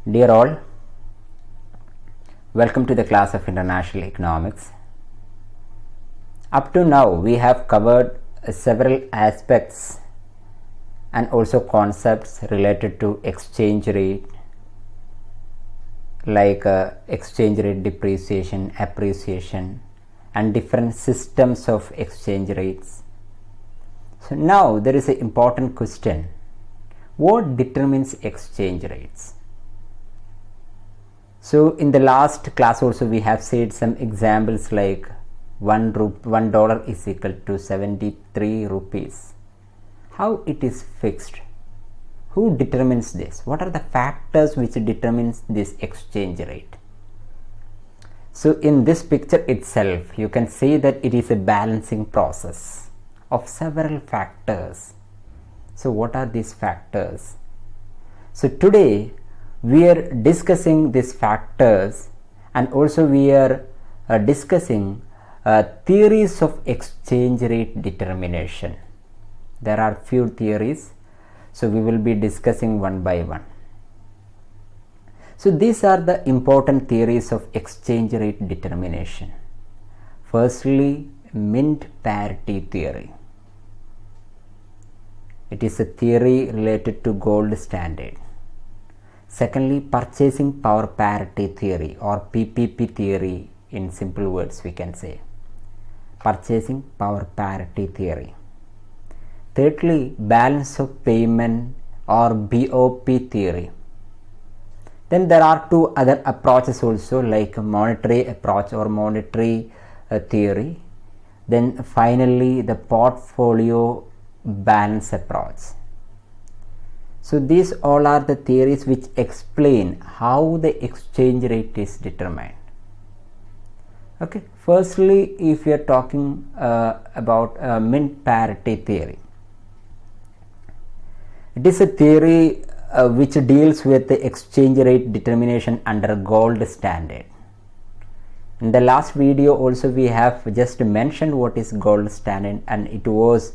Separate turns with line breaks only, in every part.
Dear all, welcome to the class of International Economics. Up to now, we have covered several aspects and also concepts related to exchange rate, like exchange rate depreciation, appreciation, and different systems of exchange rates. So now there is an important question: what determines exchange rates? So in the last class also we have said some examples like $1 is equal to 73 rupees. How it is fixed? Who determines this? What are the factors which determines this exchange rate? So in this picture itself, you can see that it is a balancing process of several factors. So what are these factors? So today we are discussing these factors, and also we are discussing theories of exchange rate determination. There are few theories, so we will be discussing one by one. So these are the important theories of exchange rate determination. Firstly, mint parity theory. It is a theory related to gold standard. Secondly, purchasing power parity theory, or PPP theory in simple words we can say. Purchasing power parity theory. Thirdly, balance of payment, or BOP theory. Then there are two other approaches also, like monetary approach or monetary theory. Then finally the portfolio balance approach. So these all are the theories which explain how the exchange rate is determined. Okay, firstly, if we are talking about mint parity theory, it is a theory which deals with the exchange rate determination under gold standard. In the last video also we have just mentioned what is gold standard, and it was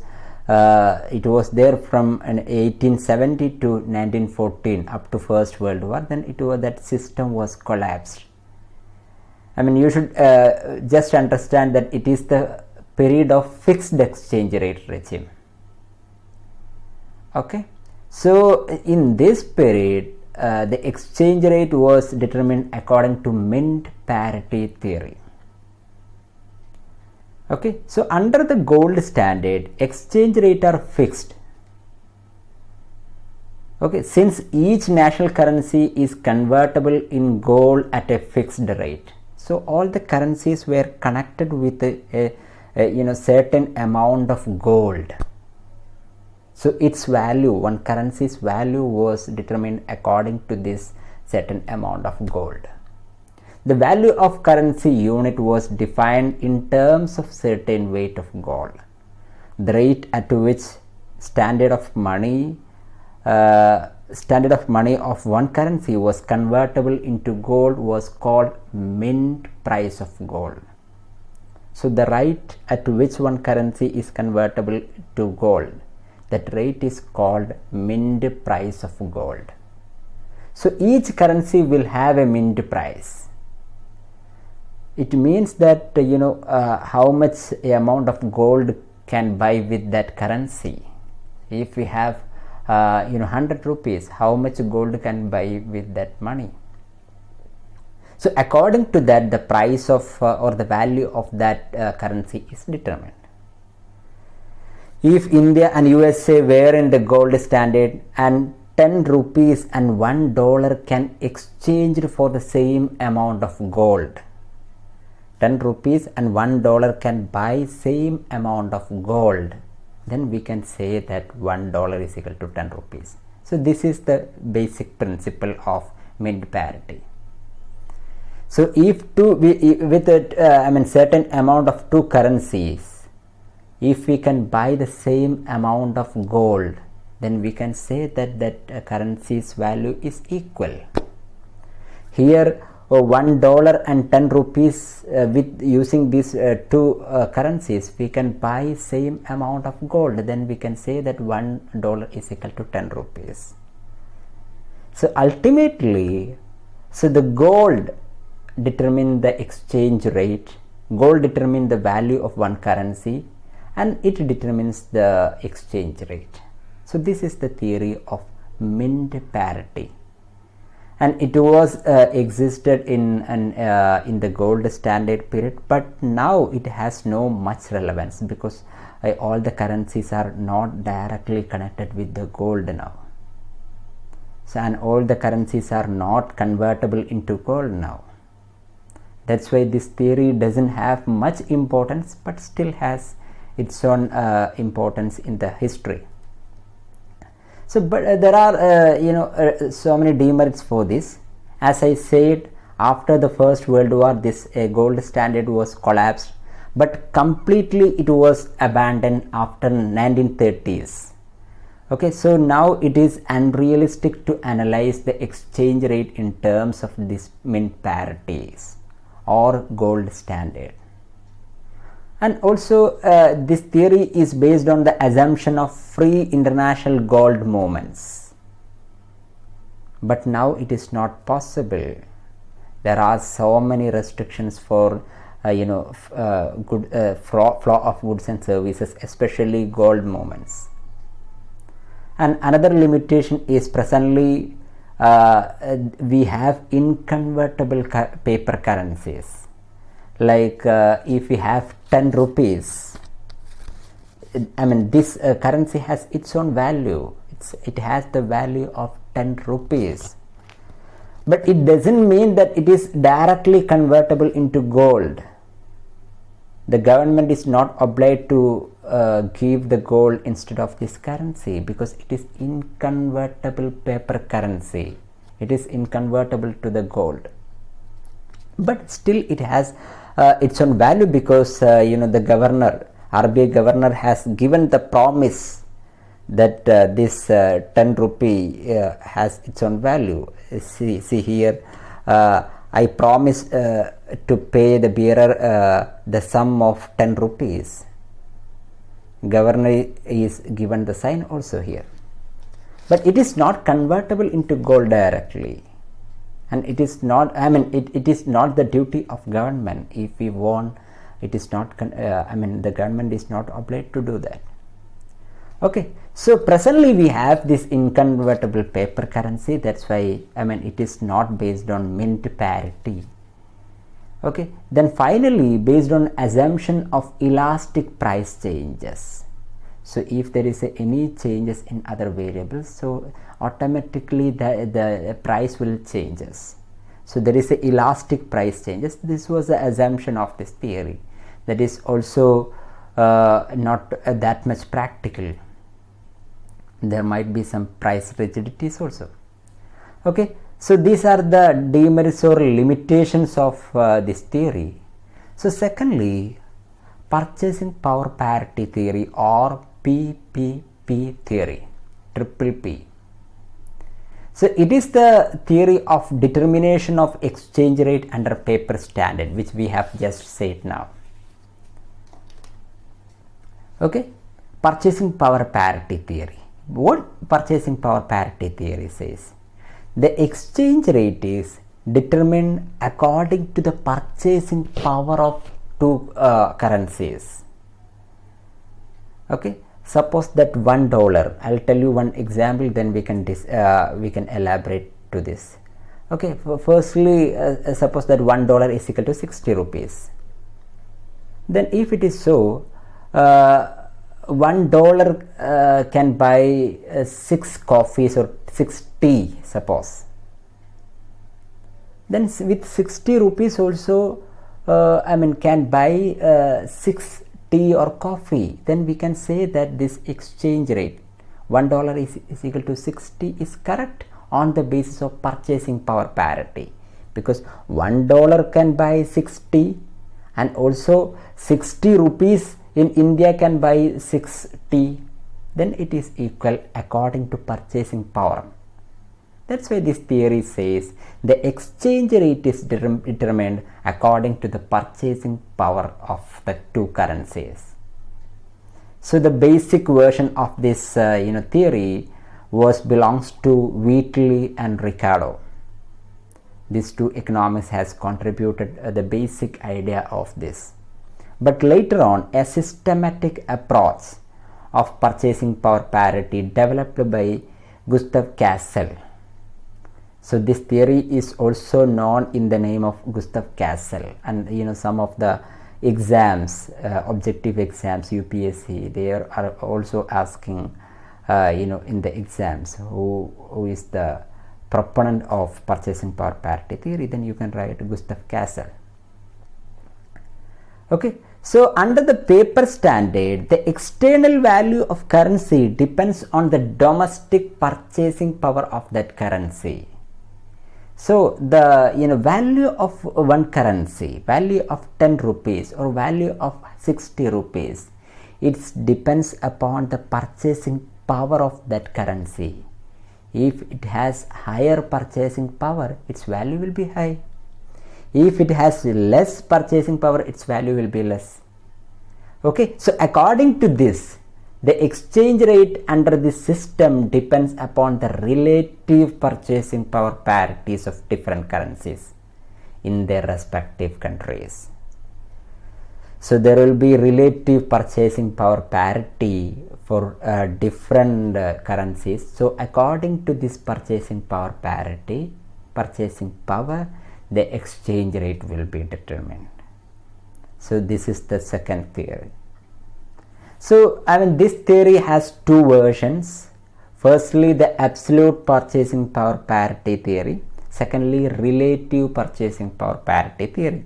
there from 1870 to 1914 up to First World War. Then that system was collapsed. I mean, you should just understand that it is the period of fixed exchange rate regime. Okay, so in this period the exchange rate was determined according to mint parity theory. Okay, so under the gold standard, exchange rate are fixed. Okay, since each national currency is convertible in gold at a fixed rate, so all the currencies were connected with a certain amount of gold. So its value, one currency's value, was determined according to this certain amount of gold. The value of currency unit was defined in terms of certain weight of gold. The rate at which standard of money of one currency was convertible into gold was called mint price of gold. So the rate at which one currency is convertible to gold, that rate is called mint price of gold. So each currency will have a mint price. It means that how much amount of gold can buy with that currency. If we have 100 rupees, how much gold can buy with that money? So according to that, the price of or the value of that currency is determined. If India and USA were in the gold standard, and 10 rupees and $1 can exchange for the same amount of gold, 10 rupees and $1 can buy same amount of gold, then we can say that $1 is equal to 10 rupees. So this is the basic principle of mint parity. So if with a certain amount of two currencies, if we can buy the same amount of gold, then we can say that currency's value is equal. Here $1 and 10 rupees, with using these two currencies, we can buy same amount of gold. Then we can say that $1 is equal to 10 rupees. So ultimately So the gold determine the exchange rate, gold determine the value of one currency, and it determines the exchange rate. So this is the theory of mint parity, and it was existed in the gold standard period, but now it has no much relevance because all the currencies are not directly connected with the gold now. So, and all the currencies are not convertible into gold now. That's why this theory doesn't have much importance, but still has its own importance in the history. So, but there are so many demerits for this. As I said, after the First World War, this gold standard was collapsed, but completely it was abandoned after 1930s. Okay, so now it is unrealistic to analyze the exchange rate in terms of this mint parities or gold standard. And also this theory is based on the assumption of free international gold movements. But now it is not possible. There are so many restrictions for flow of goods and services, especially gold movements. And another limitation is presently we have inconvertible paper currencies. Like if we have 10 rupees, I mean this currency has its own value. It has the value of 10 rupees. But it doesn't mean that it is directly convertible into gold. The government is not obliged to give the gold instead of this currency because it is inconvertible paper currency. It is inconvertible to the gold. But still it has its own value because the governor, RBI governor, has given the promise that this 10 rupee has its own value. See here, I promise to pay the bearer the sum of 10 rupees. Governor is given the sign also here, but it is not convertible into gold directly, and it is not, I mean it is not the duty of government. If we want, it is not the government is not obliged to do that. Okay, so presently we have this inconvertible paper currency. That's why it is not based on mint parity. Okay, then finally based on assumption of elastic price changes. So if there is any changes in other variables, so automatically the price will changes. So there is a elastic price changes. This was the assumption of this theory. That is also not that much practical. There might be some price rigidities also. Okay, so these are the demerits or limitations of this theory. So secondly, purchasing power parity theory or PPP theory, triple P. So it is the theory of determination of exchange rate under paper standard, which we have just said now. Okay, purchasing power parity theory. What purchasing power parity theory says? The exchange rate is determined according to the purchasing power of two currencies. Okay, suppose that $1. I'll tell you one example, then we can elaborate to this. Okay, firstly, suppose that $1 is equal to 60 rupees. Then if it is so, $1 can buy 6 coffees or 6 tea, suppose. Then with 60 rupees also can buy 6 tea or coffee. Then we can say that this exchange rate $1 is equal to 60 is correct on the basis of purchasing power parity, because $1 can buy 6 tea, and also 60 rupees in India can buy 6 tea. Then it is equal according to purchasing power. That's why this theory says the exchange rate is determined according to the purchasing power of the two currencies. So the basic version of this theory belongs to Wheatley and Ricardo. These two economics has contributed the basic idea of this. But later on, a systematic approach of purchasing power parity developed by Gustav Cassel. So this theory is also known in the name of Gustav Cassel, and some of the exams, objective exams, UPSC, they are also asking in the exams who is the proponent of purchasing power parity theory. Then you can write Gustav Cassel. Okay, so under the paper standard, the external value of currency depends on the domestic purchasing power of that currency. So the value of one currency, value of 10 rupees or value of 60 rupees, it depends upon the purchasing power of that currency. If it has higher purchasing power, its value will be high. If it has less purchasing power, its value will be less. Okay, so according to this, the exchange rate under this system depends upon the relative purchasing power parities of different currencies in their respective countries. So there will be relative purchasing power parity for different currencies. So according to this purchasing power parity, purchasing power, the exchange rate will be determined. So this is the second theory. So this theory has two versions. Firstly, the absolute purchasing power parity theory. Secondly, relative purchasing power parity theory.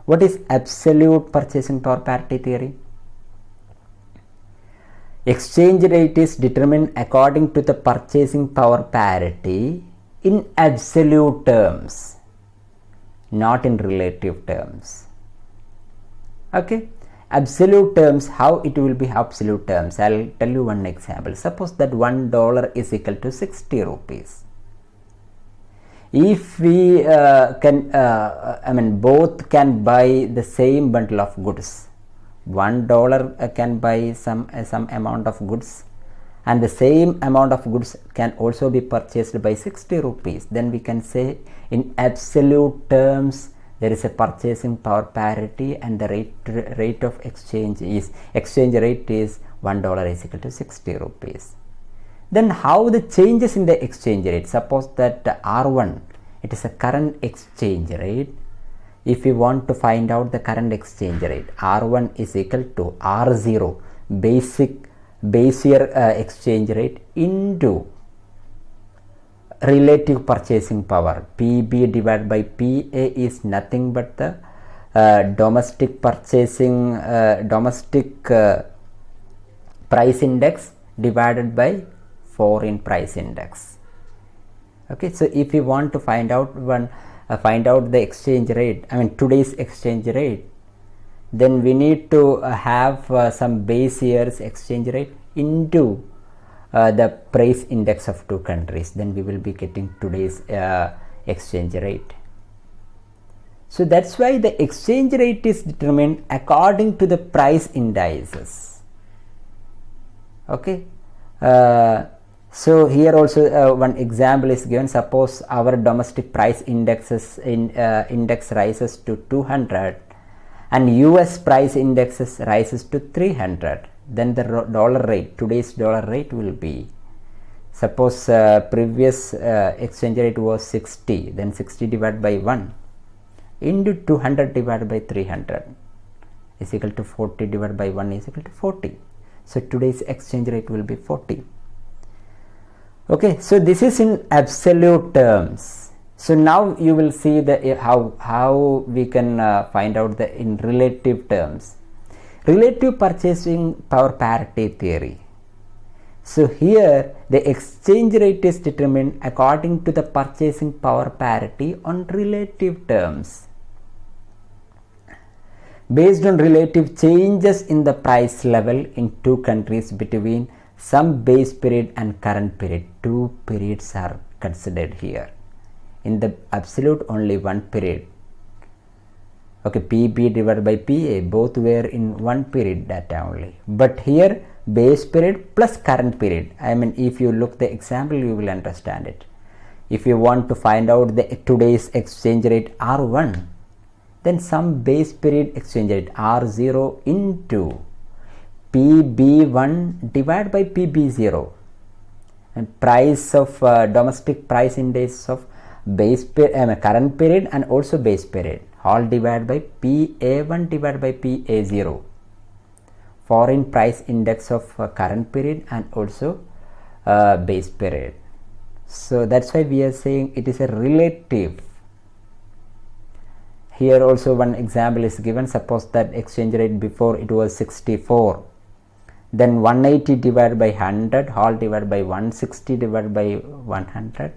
What is absolute purchasing power parity theory? Exchange rate is determined according to the purchasing power parity in absolute terms, not in relative terms. Okay. Absolute terms, how it will be absolute terms? I'll tell you one example. Suppose that $1 is equal to 60 rupees. If we both can buy the same bundle of goods, $1 can buy some amount of goods, and the same amount of goods can also be purchased by 60 rupees, then we can say in absolute terms there is a purchasing power parity, and the rate of exchange rate is $1 is equal to 60 rupees. Then how the changes in the exchange rate? Suppose that R1, it is a current exchange rate. If we want to find out the current exchange rate, R1 is equal to R0, base year exchange rate, into relative purchasing power. PB divided by PA is nothing but the domestic price index divided by foreign price index. Okay, so if you want to find out the exchange rate, today's exchange rate, then we need to have some base year's exchange rate into the price index of two countries. Then we will be getting today's exchange rate. So that's why the exchange rate is determined according to the price indices. Okay. So here also one example is given. Suppose our domestic price index rises to 200 and US price indexes rises to 300. Then the dollar rate, today's dollar rate will be, suppose previous exchange rate was 60, then 60 divided by 1 into 200 divided by 300 is equal to 40 divided by 1 is equal to 40. So today's exchange rate will be 40. Okay, so this is in absolute terms. So now you will see the how we can find out the in relative terms. Relative purchasing power parity theory. So here the exchange rate is determined according to the purchasing power parity on relative terms. Based on relative changes in the price level in two countries between some base period and current period. Two periods are considered here. In the absolute, only one period. Okay, PB divided by PA, both were in one period data only. But here base period plus current period. If you look the example, you will understand it. if you want to find out the today's exchange rate R1, then some base period exchange rate R0 into PB1 divided by PB0, and price of domestic price index of current period and also base period, all divided by PA1 divided by PA0, foreign price index of current period and also base period. So that's why we are saying it is a relative. Here also one example is given. Suppose that exchange rate before it was 64, then 180 divided by 100, all divided by 160 divided by 100,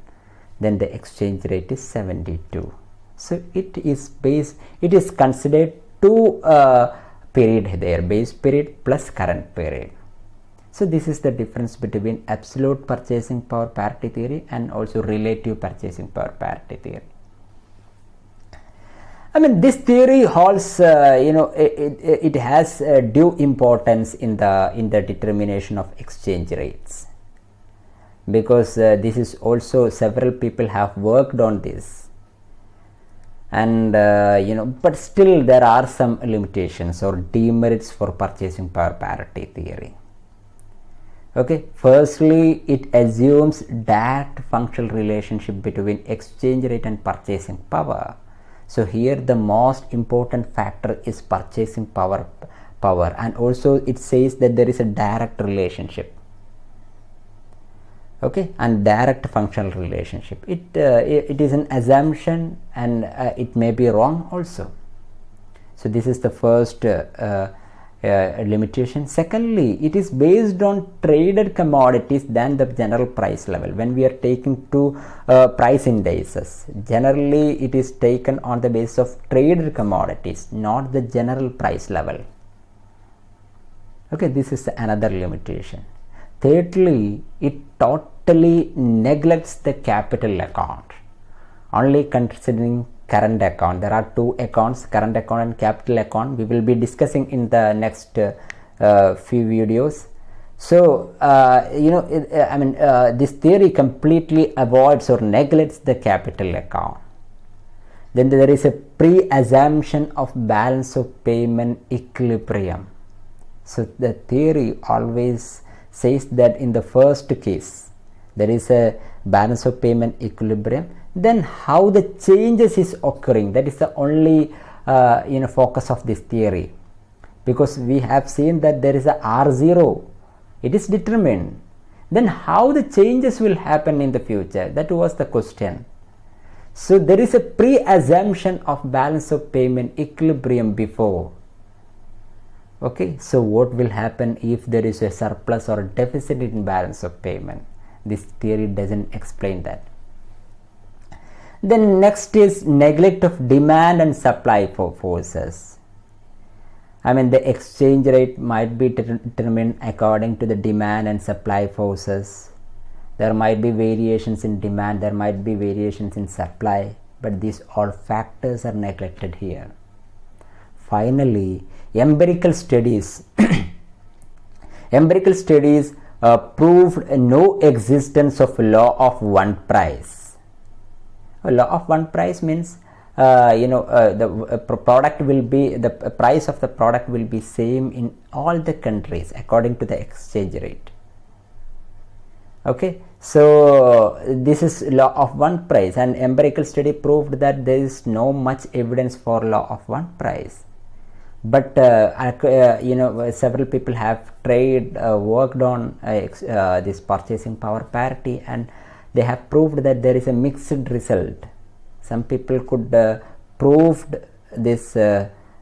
then the exchange rate is 72. So it is considered two period there, base period plus current period. So this is the difference between absolute purchasing power parity theory and also relative purchasing power parity theory. I mean, this theory holds, it has due importance in the determination of exchange rates, because this is also several people have worked on this, and but still there are some limitations or demerits for purchasing power parity theory. Okay, firstly, it assumes direct functional relationship between exchange rate and purchasing power. So here the most important factor is purchasing power, and also it says that there is a direct relationship. Okay, and direct functional relationship. It is an assumption, and it may be wrong also. So this is the first limitation. Secondly, it is based on traded commodities than the general price level. When we are taking two price indices, generally it is taken on the basis of traded commodities, not the general price level. Okay, this is another limitation. Thirdly, it totally neglects the capital account, only considering current account. There are two accounts, current account and capital account. We will be discussing in the next few videos. So this theory completely avoids or neglects the capital account. Then there is a pre-assumption of balance of payment equilibrium. So the theory always says that in the first case there is a balance of payment equilibrium. Then how the changes is occurring, that is the only focus of this theory, because we have seen that there is a R0, it is determined. Then how the changes will happen in the future, that was the question. So there is a pre-assumption of balance of payment equilibrium before. Okay, so what will happen if there is a surplus or a deficit in balance of payment? This theory doesn't explain that. Then next is neglect of demand and supply forces. I mean, the exchange rate might be determined according to the demand and supply forces. There might be variations in demand, there might be variations in supply, but these all factors are neglected here. Finally, empirical studies proved no existence of law of one price. A law of one price means the product will be, the price of the product will be same in all the countries according to the exchange rate. Okay, so this is law of one price, and empirical study proved that there is no much evidence for law of one price. But several people have worked on this purchasing power parity, and they have proved that there is a mixed result. Some people could prove this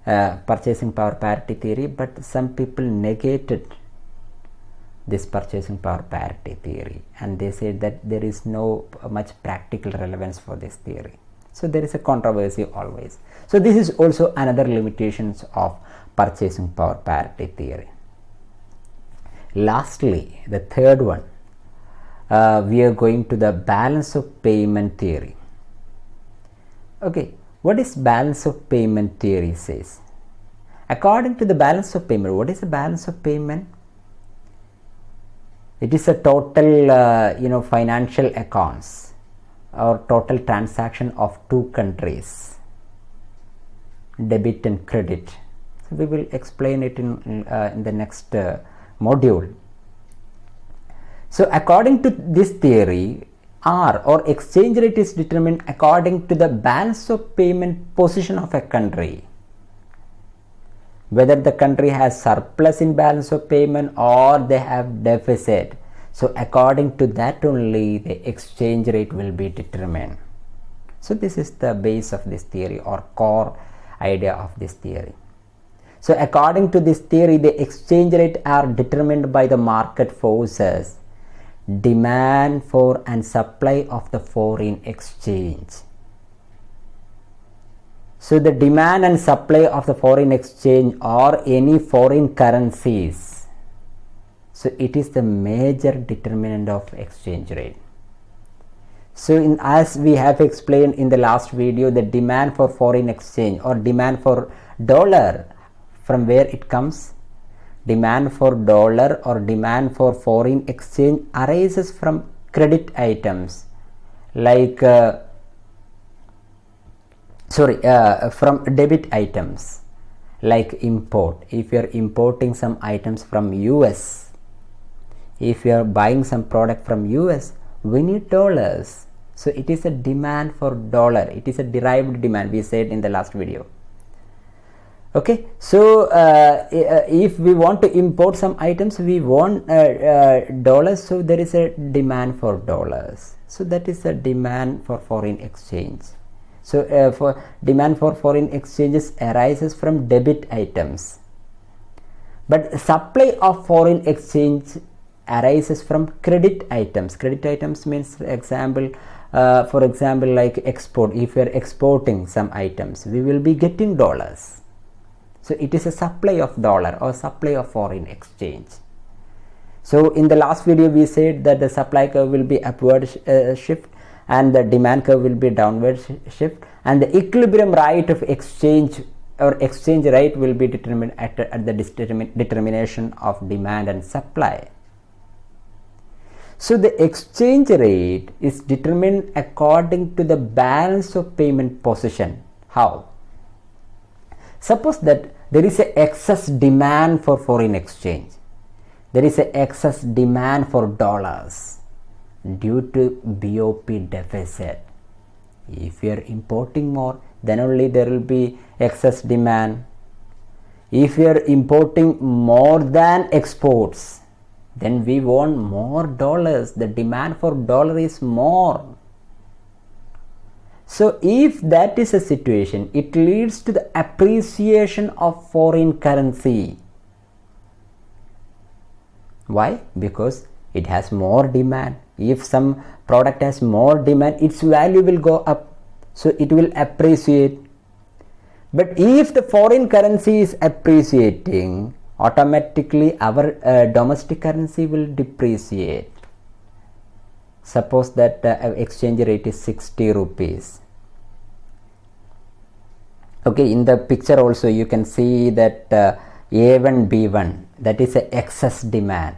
purchasing power parity theory, but some people negated this purchasing power parity theory, and they said that there is no much practical relevance for this theory. So there is a controversy always. So this is also another limitations of purchasing power parity theory. Lastly, the third one, we are going to the balance of payment theory. Okay, what is balance of payment theory says? According to the balance of payment, what is the balance of payment? It is a total financial accounts or total transaction of two countries, debit and credit. So we will explain it in the next module. So according to this theory, R or exchange rate is determined according to the balance of payment position of a country. Whether the country has surplus in balance of payment or they have deficit. So according to that only the exchange rate will be determined. So this is the base of this theory or core idea of this theory. So according to this theory, the exchange rate are determined by the market forces, demand for and supply of the foreign exchange. So the demand and supply of the foreign exchange or any foreign currencies, so it is the major determinant of exchange rate. So as we have explained in the last video, the demand for foreign exchange or demand for dollar, from where it comes? Demand for dollar or demand for foreign exchange arises from credit items like from debit items like import. If you are importing some items from US, if you are buying some product from US, we need dollars. So it is a demand for dollar. It is a derived demand, we said in the last video. Okay, so if we want to import some items, we want dollars, so there is a demand for dollars. So that is a demand for foreign exchange. So for demand for foreign exchanges arises from debit items, but supply of foreign exchange arises from credit items. Credit items means example, for example, like export. If we are exporting some items, we will be getting dollars. So it is a supply of dollar or supply of foreign exchange. So in the last video we said that the supply curve will be upward shift and the demand curve will be downward shift, and the equilibrium rate of exchange or exchange rate will be determined at the determination of demand and supply. So the exchange rate is determined according to the balance of payment position. How? Suppose that there is an excess demand for foreign exchange. There is an excess demand for dollars due to BOP deficit. If you are importing more, then only there will be excess demand. If you are importing more than exports, then we want more dollars. The demand for dollar is more. So if that is a situation, it leads to the appreciation of foreign currency. Why? Because it has more demand. If some product has more demand, its value will go up, so it will appreciate. But if the foreign currency is appreciating, automatically our domestic currency will depreciate. Suppose that exchange rate is 60 rupees. Okay, in the picture also you can see that A1 B1, that is a excess demand.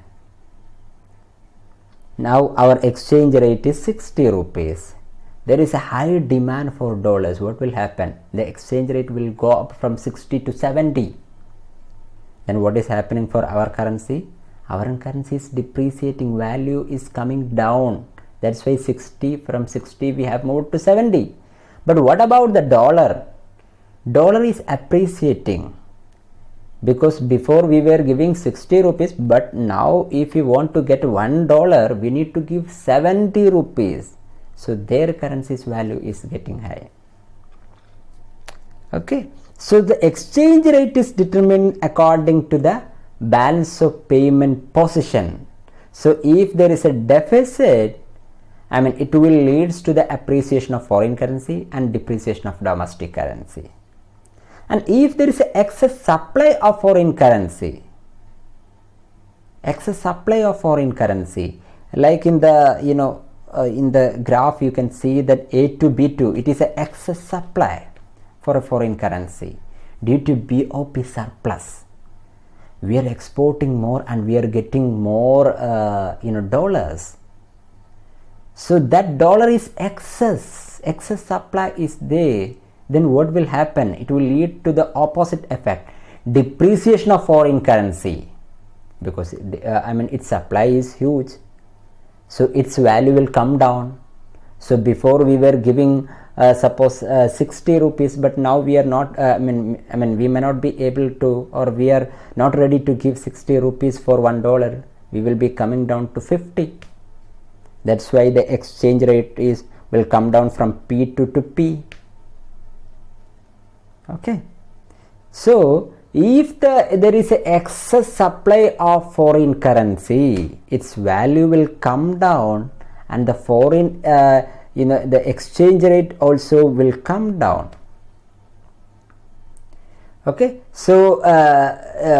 Now our exchange rate is 60 rupees. There is a high demand for dollars. What will happen? The exchange rate will go up from 60 to 70. Then what is happening for our currency? Our currency is depreciating, value is coming down. That's why 60, from 60 we have moved to 70. But what about the dollar? Dollar is appreciating, because before we were giving 60 rupees, but now if you want to get $1, we need to give 70 rupees. So their currency's value is getting high. Okay, so the exchange rate is determined according to the balance of payment position. So if there is a deficit, it will lead to the appreciation of foreign currency and depreciation of domestic currency. And if there is an excess supply of foreign currency, like in the in the graph you can see that A2B2, it is an excess supply for a foreign currency due to BOP surplus. We are exporting more and we are getting more dollars. So that dollar is excess supply is there. Then what will happen? It will lead to the opposite effect, depreciation of foreign currency, because its supply is huge, so its value will come down. So before we were giving suppose 60 rupees, but now we are not we may not be able to, or we are not ready to give 60 rupees for $1. We will be coming down to 50. That's why the exchange rate will come down from P to P. Okay, so if there is an excess supply of foreign currency, its value will come down, and the foreign the exchange rate also will come down. Okay, so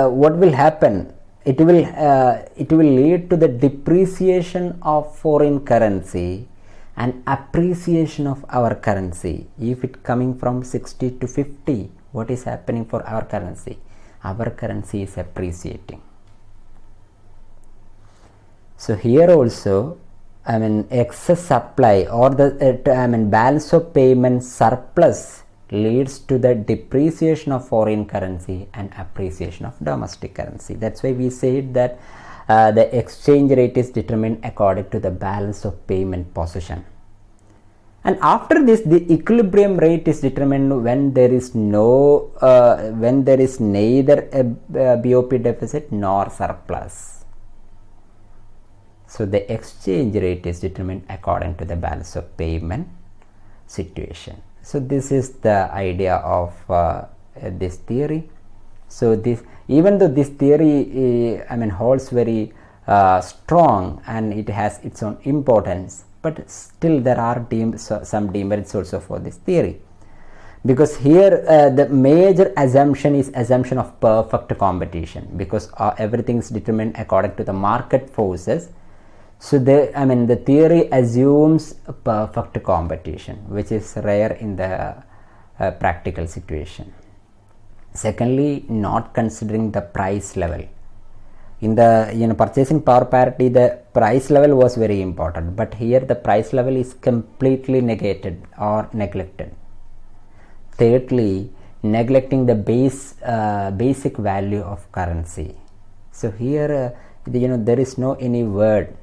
what will happen? It will lead to the depreciation of foreign currency and appreciation of our currency. If it coming from 60 to 50, what is happening for our currency? Our currency is appreciating. So here also, excess supply or the balance of payment surplus leads to the depreciation of foreign currency and appreciation of domestic currency. That's why we said that the exchange rate is determined according to the balance of payment position. And after this, the equilibrium rate is determined when there is neither a BOP deficit nor surplus. So the exchange rate is determined according to the balance of payment situation. So this is the idea of this theory. So this, even though this theory holds very strong and it has its own importance, but still there are some demerits also for this theory, because here the major assumption is assumption of perfect competition, because everything is determined according to the market forces. So the theory assumes a perfect competition, which is rare in the practical situation. Secondly, not considering the price level. In the purchasing power parity, the price level was very important, but here the price level is completely negated or neglected. Thirdly, neglecting the basic value of currency. So here there is no any word,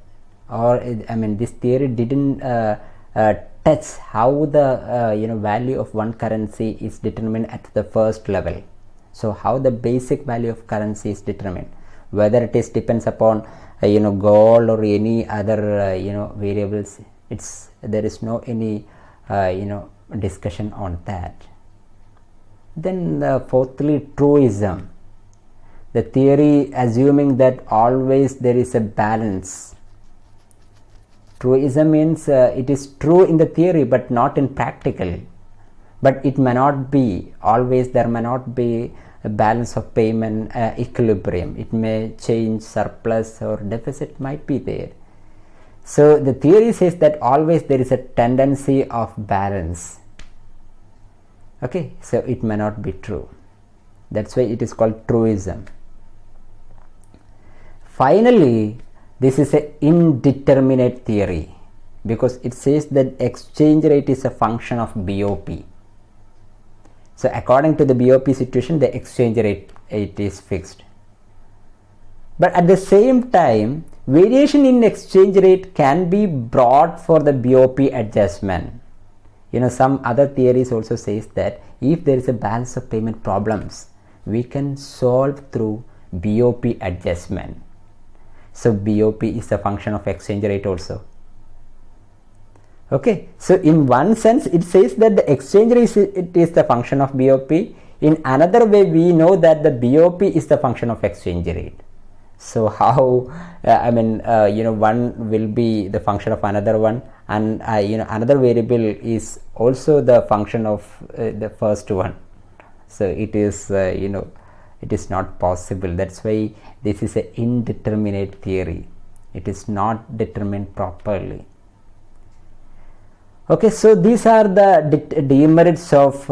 or this theory didn't touch how the value of one currency is determined at the first level. So how the basic value of currency is determined, whether it is depends upon gold or any other variables, there is no any discussion on that. Then fourthly, truism, the theory assuming that always there is a balance. Truism means it is true in the theory but not in practical, but it may not be always, there may not be a balance of payment equilibrium. It may change, surplus or deficit might be there. So the theory says that always there is a tendency of balance. Okay, so it may not be true. That's why it is called truism. Finally, this is an indeterminate theory, because it says that exchange rate is a function of BOP. So according to the BOP situation, the exchange rate it is fixed. But at the same time, variation in exchange rate can be brought for the BOP adjustment. Some other theories also says that if there is a balance of payment problems, we can solve through BOP adjustment. So BOP is a function of exchange rate also. Okay, so in one sense it says that the exchange rate is the function of BOP. In another way, we know that the BOP is the function of exchange rate. So how one will be the function of another one, and another variable is also the function of the first one. So it is it is not possible. That's why this is an indeterminate theory. It is not determined properly. Okay, so these are the demerits of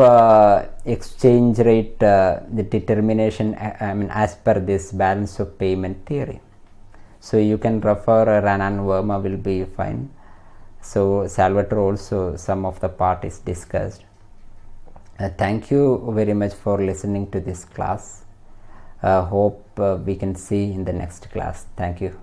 exchange rate, the determination as per this balance of payment theory. So you can refer Ranan Verma will be fine. So Salvatore also some of the part is discussed. Thank you very much for listening to this class. Hope we can see in the next class. Thank you.